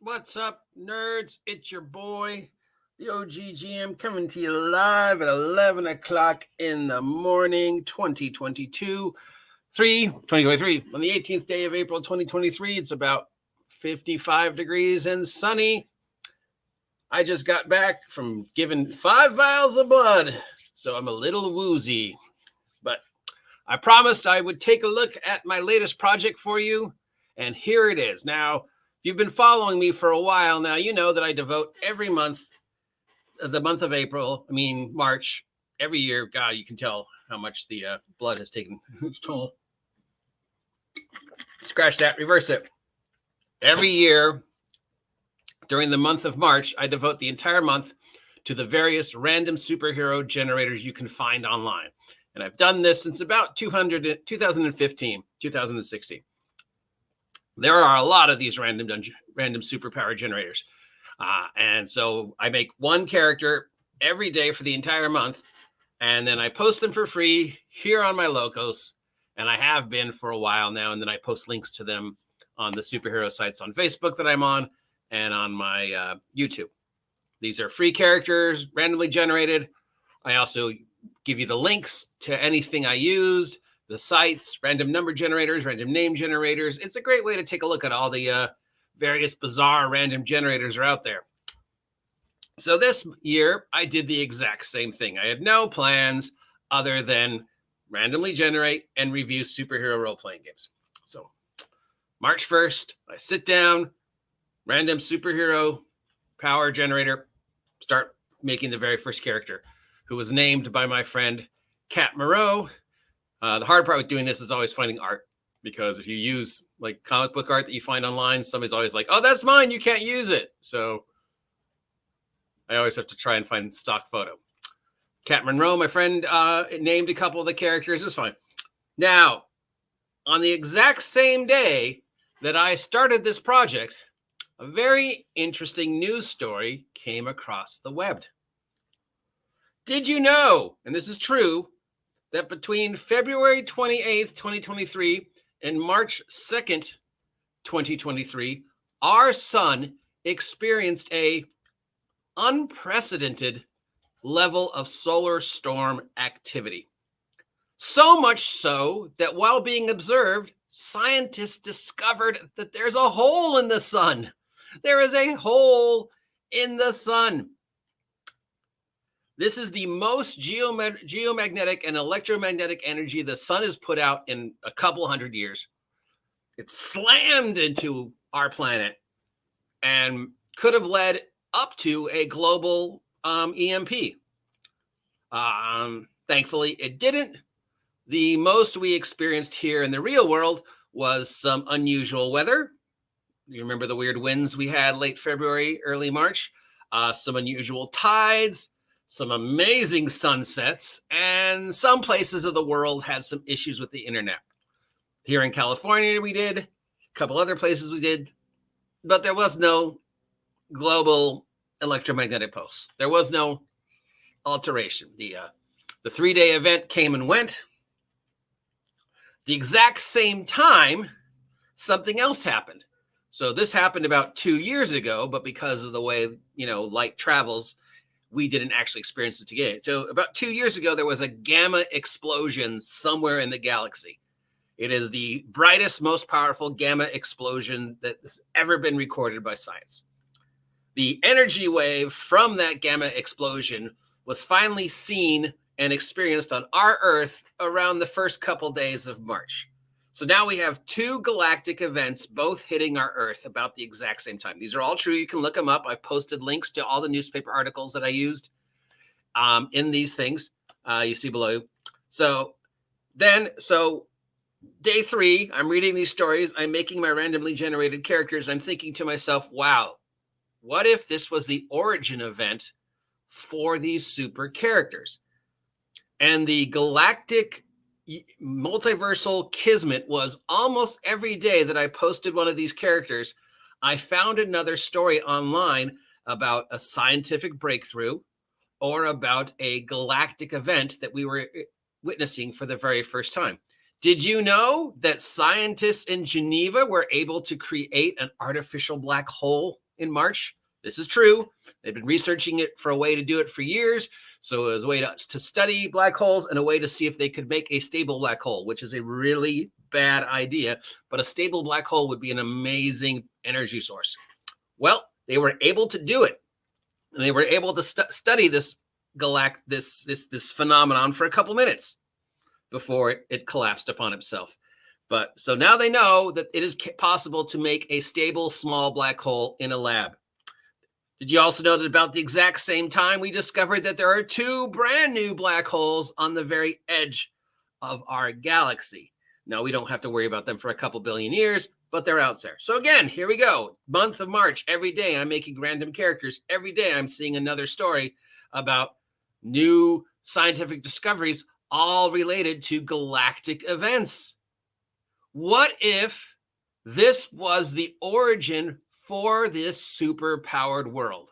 What's up, nerds? It's your boy, the OGGM, coming to you live at 11 o'clock in the morning, 2023, on the 18th day of April, 2023. It's about 55 degrees and sunny. I just got back from giving 5 vials of blood, so I'm a little woozy. But I promised I would take a look at my latest project for you, and here it is. Now, you've been following me for a while now. You know that I devote every month, the month of April, March, every year. God, you can tell how much the blood has taken its toll. Scratch that, reverse it. Every year during the month of March, I devote the entire month to the various random superhero generators you can find online. And I've done this since about 2015, 2016. There are a lot of these random superpower generators. And so I make one character every day for the entire month, and then I post them for free here on my locos, and I have been for a while now, and then I post links to them on the superhero sites on Facebook that I'm on and on my YouTube. These are free characters, randomly generated. I also give you the links to anything I used, the sites, random number generators, random name generators. It's a great way to take a look at all the various bizarre random generators are out there. So this year, I did the exact same thing. I had no plans other than randomly generate and review superhero role-playing games. So March 1st, I sit down, random superhero power generator, start making the very first character, who was named by my friend Kat Moreau. The hard part with doing this is always finding art, because if you use like comic book art that you find online, somebody's always like, oh, that's mine, you can't use it. So I always have to try and find stock photo. Kat Monroe, my friend, named a couple of the characters. It was fine. Now, on the exact same day that I started this project, a very interesting news story came across the web. Did you know, and this is true, that between February 28th, 2023 and March 2nd, 2023, our sun experienced a unprecedented level of solar storm activity. So much so that while being observed, scientists discovered that there's a hole in the sun. There is a hole in the sun. This is the most geomagnetic and electromagnetic energy the sun has put out in a couple hundred years. It slammed into our planet and could have led up to a global EMP. Thankfully, it didn't. The most we experienced here in the real world was some unusual weather. You remember the weird winds we had late February, early March? Some unusual tides, some amazing sunsets, and some places of the world had some issues with the internet. Here in California, we did. A couple other places we did. But there was no global electromagnetic pulse. There was no alteration. The 3-day event came and went. The exact same time, something else happened. So this happened about 2 years ago, but because of the way, light travels, we didn't actually experience it together. So about 2 years ago, there was a gamma explosion somewhere in the galaxy. It is the brightest, most powerful gamma explosion that has ever been recorded by science. The energy wave from that gamma explosion was finally seen and experienced on our Earth around the first couple days of March. So now we have 2 galactic events both hitting our Earth about the exact same time. These are all true. You can look them up. I've posted links to all the newspaper articles that I used in these things you see below. So day 3, I'm reading these stories. I'm making my randomly generated characters. I'm thinking to myself, wow, what if this was the origin event for these super characters? And the galactic multiversal kismet was almost every day that I posted one of these characters, I found another story online about a scientific breakthrough or about a galactic event that we were witnessing for the very first time. Did you know that scientists in Geneva were able to create an artificial black hole in March. This is true. They've been researching it for a way to do it for years. So it was a way to study black holes and a way to see if they could make a stable black hole, which is a really bad idea. But a stable black hole would be an amazing energy source. Well, they were able to do it. And they were able to study this phenomenon for a couple minutes before it collapsed upon itself. But so now they know that it is possible to make a stable small black hole in a lab. Did you also know that about the exact same time we discovered that there are 2 brand new black holes on the very edge of our galaxy? Now, we don't have to worry about them for a couple billion years, but they're out there. So again, here we go. Month of March, every day I'm making random characters. Every day I'm seeing another story about new scientific discoveries, all related to galactic events. What if this was the origin for this super-powered world?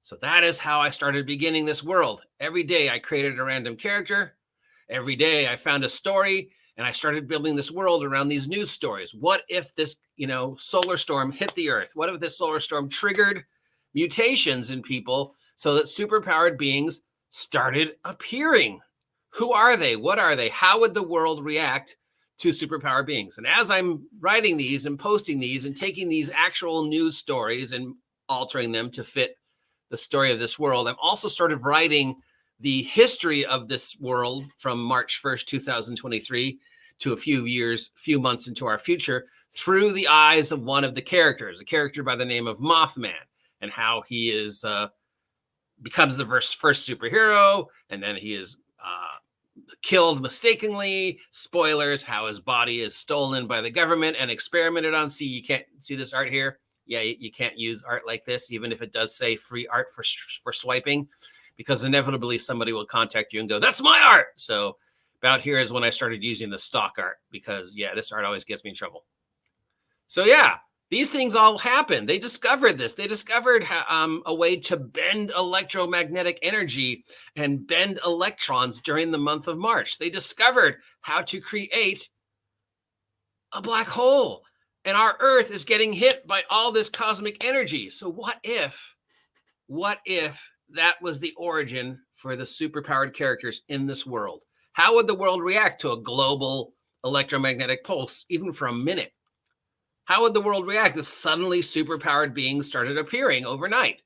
So that is how I started beginning this world. Every day I created a random character. Every day I found a story, and I started building this world around these news stories. What if this, solar storm hit the Earth? What if this solar storm triggered mutations in people so that superpowered beings started appearing? Who are they? What are they? How would the world react to superpowered beings? And as I'm writing these and posting these and taking these actual news stories and altering them to fit the story of this world, I'm also started writing the history of this world from March 1st, 2023 to a few months into our future through the eyes of one of the characters, a character by the name of Mothman, and how he is becomes the first superhero, and then he is killed mistakenly. Spoilers, how his body is stolen by the government and experimented on. See, you can't see this art here. Yeah, you can't use art like this, even if it does say free art for swiping, because inevitably somebody will contact you and go, that's my art. So about here is when I started using the stock art, because yeah, this art always gets me in trouble. So yeah, these things all happened. They discovered this. They discovered a way to bend electromagnetic energy and bend electrons during the month of March. They discovered how to create a black hole. And our Earth is getting hit by all this cosmic energy. So what if that was the origin for the superpowered characters in this world? How would the world react to a global electromagnetic pulse, even for a minute? How would the world react if suddenly superpowered beings started appearing overnight?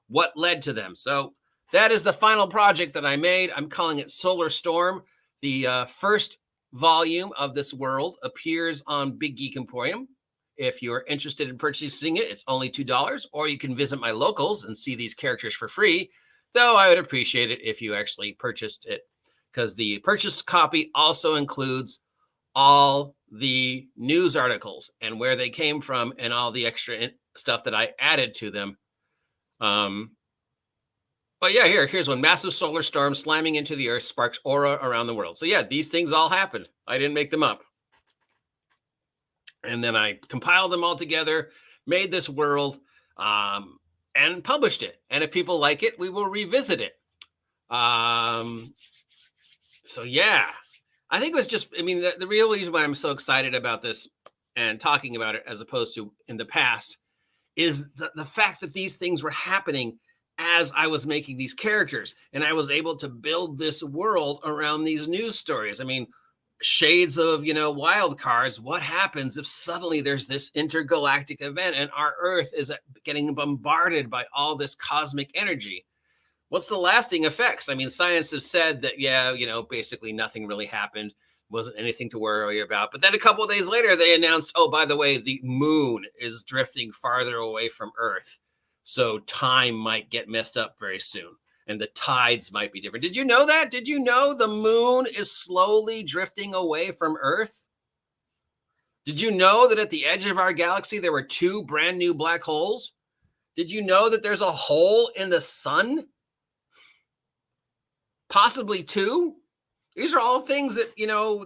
What led to them? So that is the final project that I made. I'm calling it Solar Storm. The first volume of this world appears on Big Geek Emporium. If you're interested in purchasing it, it's only $2, or you can visit my locals and see these characters for free, though I would appreciate it if you actually purchased it, because the purchase copy also includes all the news articles and where they came from and all the extra stuff that I added to them. But yeah, here's one. Massive solar storm slamming into the Earth sparks aura around the world. So yeah, these things all happened. I didn't make them up. And then I compiled them all together, made this world, and published it. And if people like it, we will revisit it. So yeah, I think it was just, the real reason why I'm so excited about this and talking about it as opposed to in the past is the fact that these things were happening as I was making these characters, and I was able to build this world around these news stories. Shades of, wild cards. What happens if suddenly there's this intergalactic event and our Earth is getting bombarded by all this cosmic energy? What's the lasting effects? Science has said that, yeah, basically nothing really happened. Wasn't anything to worry about. But then a couple of days later, they announced, oh, by the way, the moon is drifting farther away from Earth. So time might get messed up very soon. And the tides might be different. Did you know that? Did you know the moon is slowly drifting away from Earth? Did you know that at the edge of our galaxy, there were 2 brand new black holes? Did you know that there's a hole in the sun? Possibly 2? These are all things that,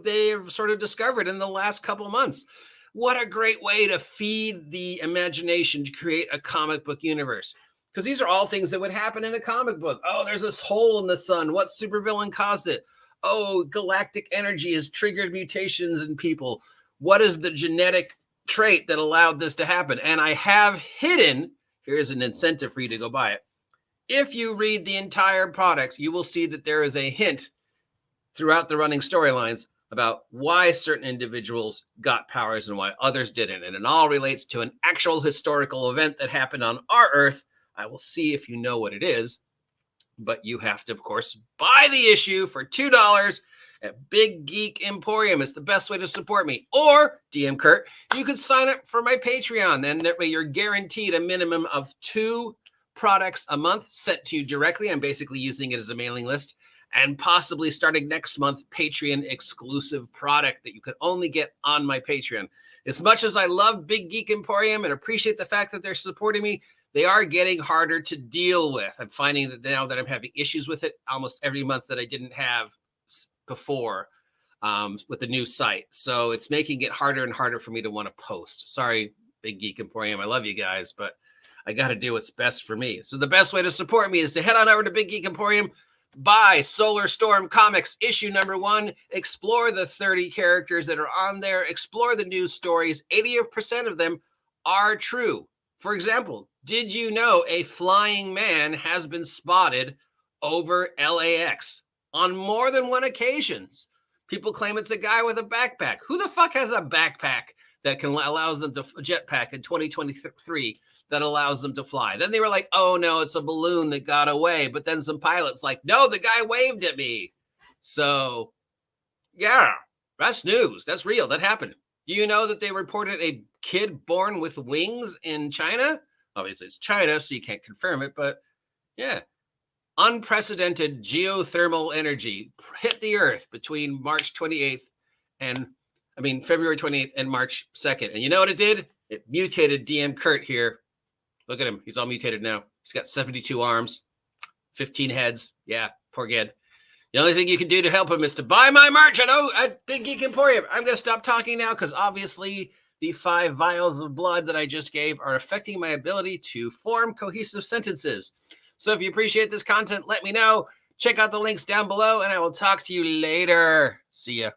they've sort of discovered in the last couple months. What a great way to feed the imagination to create a comic book universe. Because these are all things that would happen in a comic book. Oh, there's this hole in the sun. What supervillain caused it? Oh, galactic energy has triggered mutations in people. What is the genetic trait that allowed this to happen? And I have hidden Here's an incentive for you to go buy it. If you read the entire product, you will see that there is a hint throughout the running storylines about why certain individuals got powers and why others didn't. And it all relates to an actual historical event that happened on our Earth. I will see if you know what it is, but you have to, of course, buy the issue for $2 at Big Geek Emporium. It's the best way to support me. Or, DM Kurt, you could sign up for my Patreon, and that way you're guaranteed a minimum of 2 products a month sent to you directly. I'm basically using it as a mailing list. And possibly starting next month, Patreon exclusive product that you can only get on my Patreon. As much as I love Big Geek Emporium and appreciate the fact that they're supporting me, they are getting harder to deal with. I'm finding that now that I'm having issues with it almost every month that I didn't have before with the new site. So it's making it harder and harder for me to want to post. Sorry, Big Geek Emporium. I love you guys, but I got to do what's best for me. So the best way to support me is to head on over to Big Geek Emporium, buy Solar Storm Comics issue number 1, explore the 30 characters that are on there, explore the news stories. 80% of them are true. For example, did you know a flying man has been spotted over LAX on more than one occasions? People claim it's a guy with a backpack. Who the fuck has a backpack that allows them to jetpack in 2023 that allows them to fly? Then they were like, oh no, it's a balloon that got away. But then some pilots like, no, the guy waved at me. So yeah, that's news. That's real. That happened. Do you know that they reported a kid born with wings in China? Obviously it's China, so you can't confirm it, but yeah. Unprecedented geothermal energy hit the earth between February 28th and March 2nd. And you know what it did? It mutated DM Kurt here. Look at him. He's all mutated now. He's got 72 arms, 15 heads. Yeah, poor kid. The only thing you can do to help him is to buy my merch at Big Geek Emporium. I'm going to stop talking now because obviously the 5 vials of blood that I just gave are affecting my ability to form cohesive sentences. So if you appreciate this content, let me know. Check out the links down below, and I will talk to you later. See ya.